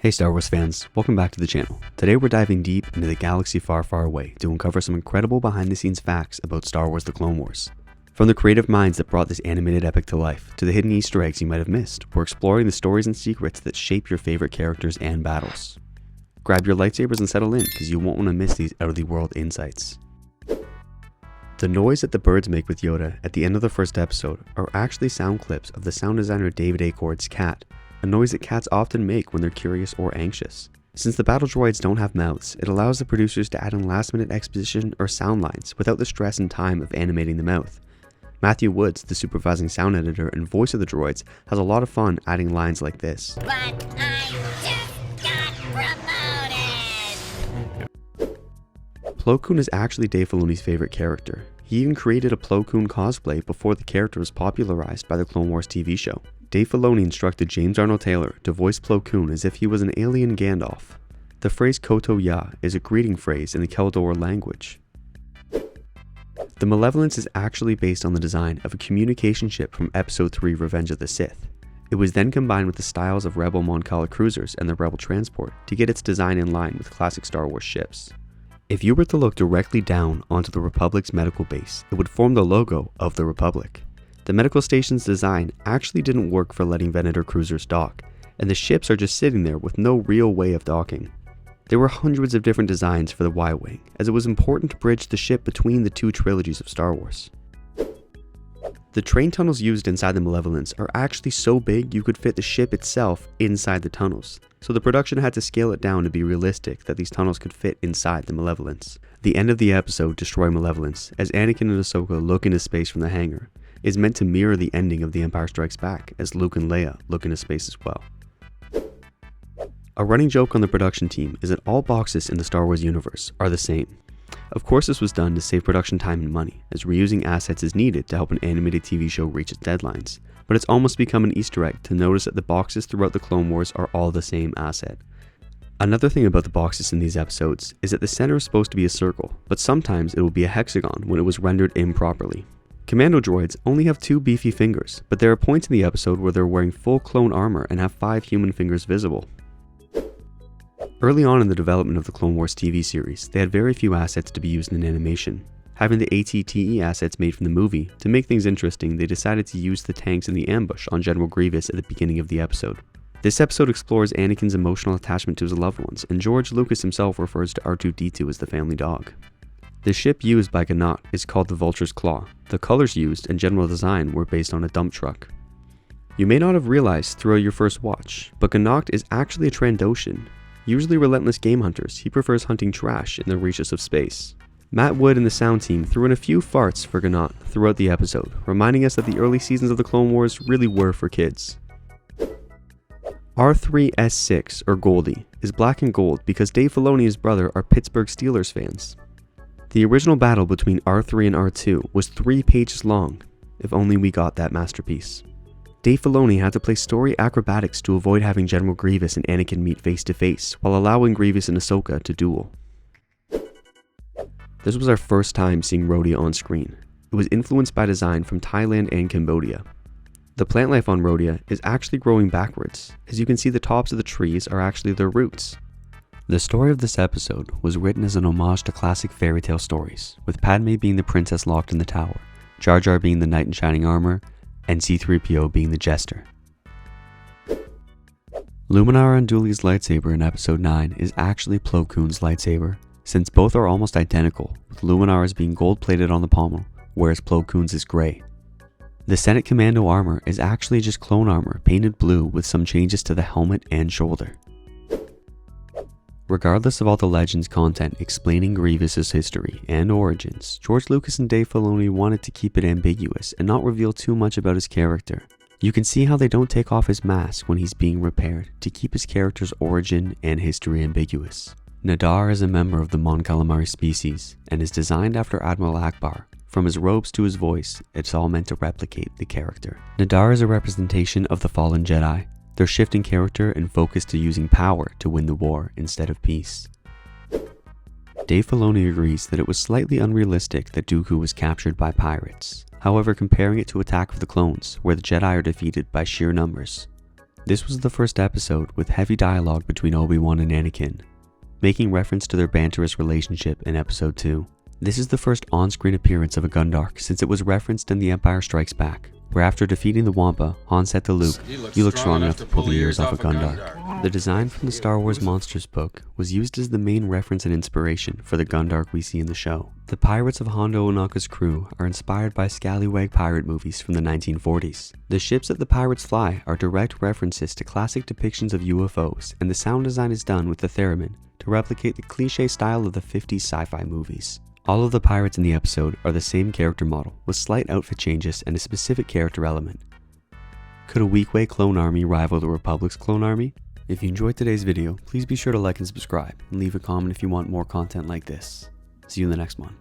Hey Star Wars fans, welcome back to the channel. Today we're diving deep into the galaxy far, far away to uncover some incredible behind the scenes facts about Star Wars The Clone Wars. From the creative minds that brought this animated epic to life, to the hidden Easter eggs you might have missed, we're exploring the stories and secrets that shape your favorite characters and battles. Grab your lightsabers and settle in, because you won't want to miss these out-of-the-world insights. The noise that the birds make with Yoda at the end of the first episode are actually sound clips of the sound designer David Acort's cat, a noise that cats often make when they're curious or anxious. Since the battle droids don't have mouths, it allows the producers to add in last-minute exposition or sound lines without the stress and time of animating the mouth. Matthew Woods, the supervising sound editor and voice of the droids, has a lot of fun adding lines like this. But I just got promoted! Plo Koon is actually Dave Filoni's favorite character. He even created a Plo Koon cosplay before the character was popularized by the Clone Wars TV show. Dave Filoni instructed James Arnold Taylor to voice Plo Koon as if he was an alien Gandalf. The phrase Koto Ya is a greeting phrase in the Keldor language. The Malevolence is actually based on the design of a communication ship from Episode 3 Revenge of the Sith. It was then combined with the styles of Rebel Mon Cala cruisers and the Rebel transport to get its design in line with classic Star Wars ships. If you were to look directly down onto the Republic's medical base, it would form the logo of the Republic. The medical station's design actually didn't work for letting Venator cruisers dock, and the ships are just sitting there with no real way of docking. There were hundreds of different designs for the Y-Wing, as it was important to bridge the ship between the two trilogies of Star Wars. The train tunnels used inside the Malevolence are actually so big you could fit the ship itself inside the tunnels, so the production had to scale it down to be realistic that these tunnels could fit inside the Malevolence. The end of the episode, Destroy Malevolence, as Anakin and Ahsoka look into space from the hangar, is meant to mirror the ending of The Empire Strikes Back, as Luke and Leia look into space as well. A running joke on the production team is that all boxes in the Star Wars universe are the same. Of course, this was done to save production time and money, as reusing assets is needed to help an animated TV show reach its deadlines, but it's almost become an Easter egg to notice that the boxes throughout the Clone Wars are all the same asset. Another thing about the boxes in these episodes is that the center is supposed to be a circle, but sometimes it will be a hexagon when it was rendered improperly. Commando droids only have 2 beefy fingers, but there are points in the episode where they're wearing full clone armor and have 5 human fingers visible. Early on in the development of the Clone Wars TV series, they had very few assets to be used in animation. Having the ATTE assets made from the movie, to make things interesting, they decided to use the tanks in the ambush on General Grievous at the beginning of the episode. This episode explores Anakin's emotional attachment to his loved ones, and George Lucas himself refers to R2-D2 as the family dog. The ship used by Gundar is called the Vulture's Claw. The colors used and general design were based on a dump truck. You may not have realized throughout your first watch, but Gundar is actually a Trandoshan. Usually relentless game hunters, he prefers hunting trash in the reaches of space. Matt Wood and the sound team threw in a few farts for Gundar throughout the episode, reminding us that the early seasons of the Clone Wars really were for kids. R3-S6, or Goldie, is black and gold because Dave Filoni and his brother are Pittsburgh Steelers fans. The original battle between R3 and R2 was 3 pages long. If only we got that masterpiece. Dave Filoni had to play story acrobatics to avoid having General Grievous and Anakin meet face to face, while allowing Grievous and Ahsoka to duel. This was our first time seeing Roia on screen. It was influenced by design from Thailand and Cambodia. The plant life on Roia is actually growing backwards. As you can see, the tops of the trees are actually their roots. The story of this episode was written as an homage to classic fairy tale stories, with Padme being the princess locked in the tower, Jar Jar being the knight in shining armor, and C-3PO being the jester. Luminara Unduli's lightsaber in episode 9 is actually Plo Koon's lightsaber, since both are almost identical, with Luminara's being gold plated on the pommel, whereas Plo Koon's is grey. The Senate Commando armor is actually just clone armor painted blue with some changes to the helmet and shoulder. Regardless of all the Legends content explaining Grievous' history and origins, George Lucas and Dave Filoni wanted to keep it ambiguous and not reveal too much about his character. You can see how they don't take off his mask when he's being repaired to keep his character's origin and history ambiguous. Nadar is a member of the Mon Calamari species and is designed after Admiral Akbar. From his robes to his voice, it's all meant to replicate the character. Nadar is a representation of the fallen Jedi, their shift in character and focus to using power to win the war instead of peace. Dave Filoni agrees that it was slightly unrealistic that Dooku was captured by pirates, however comparing it to Attack of the Clones, where the Jedi are defeated by sheer numbers. This was the first episode with heavy dialogue between Obi-Wan and Anakin, making reference to their banterous relationship in episode 2. This is the first on-screen appearance of a Gundar since it was referenced in The Empire Strikes Back, where after defeating the Wampa, Han said to Luke, "You look strong enough to pull the ears off a Gundar." The design from the Star Wars Monsters book was used as the main reference and inspiration for the Gundar we see in the show. The pirates of Hondo Ohnaka's crew are inspired by scallywag pirate movies from the 1940s. The ships that the pirates fly are direct references to classic depictions of UFOs, and the sound design is done with the theremin to replicate the cliché style of the 50s sci-fi movies. All of the pirates in the episode are the same character model, with slight outfit changes and a specific character element. Could a Weequay clone army rival the Republic's clone army? If you enjoyed today's video, please be sure to like and subscribe, and leave a comment if you want more content like this. See you in the next one.